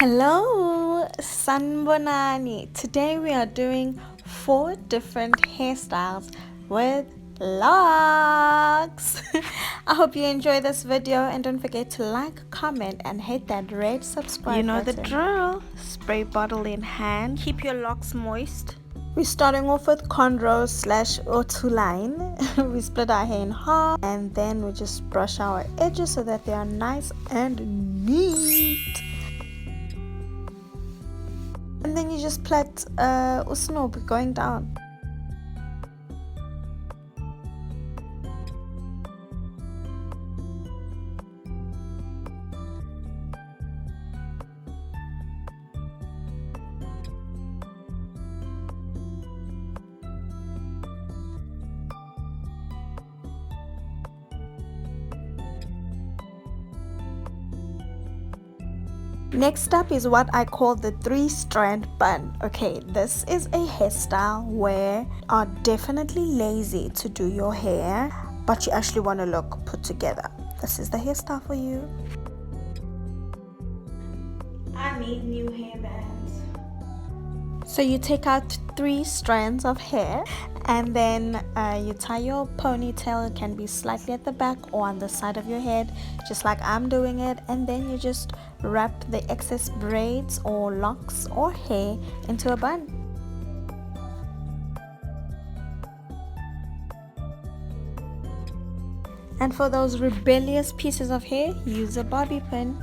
Hello, Sanbonani. Today we are doing 4 different hairstyles with locks. I hope you enjoy this video and don't forget to like, comment and hit that red subscribe button. You know the drill. Spray bottle in hand. Keep your locks moist. We're starting off with cornrows / auto line. We split our hair in half and then we just brush our edges so that they are nice and neat. And then you just plait usnob going down. Next up is what I call the 3-strand bun. Okay, this is a hairstyle where you are definitely lazy to do your hair, but you actually want to look put together. This is the hairstyle for you. I need new hair bands. So you take out 3 strands of hair and then you tie your ponytail. It can be slightly at the back or on the side of your head, just like I'm doing it, and then you just wrap the excess braids or locks or hair into a bun. And for those rebellious pieces of hair, use a bobby pin.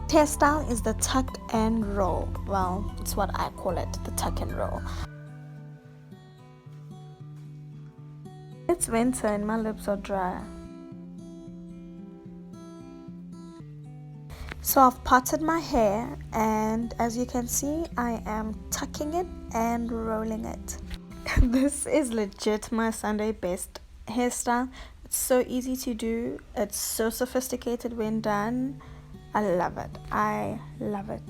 Hairstyle is the tuck and roll. Well, it's what I call it, the tuck and roll. It's winter and my lips are dry. So I've parted my hair and as you can see, I am tucking it and rolling it. This is legit my Sunday best hairstyle. It's so easy to do. It's so sophisticated when done. I love it. I love it.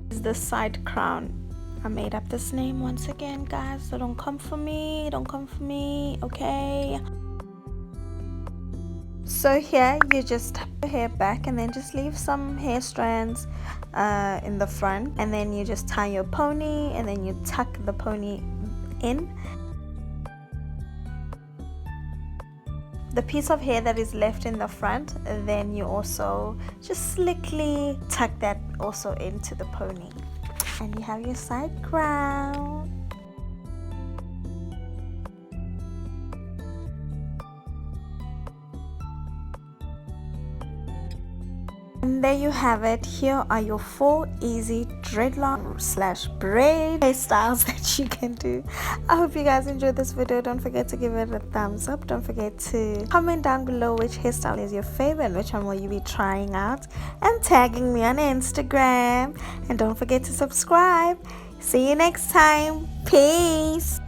This is the side crown. I made up this name once again, guys, so don't come for me. Don't come for me, okay? So here you just tuck your hair back and then just leave some hair strands in the front, and then you just tie your pony and then you tuck the pony in. The piece of hair that is left in the front, then you also just slickly tuck that also into the pony, and you have your side crown. And there you have it. Here are your 4 easy dreadlock / braid hairstyles that you can do. I hope you guys enjoyed this video. Don't forget to give it a thumbs up. Don't forget to comment down below which hairstyle is your favorite, which one will you be trying out, and tagging me on Instagram. And don't forget to subscribe. See you next time. Peace.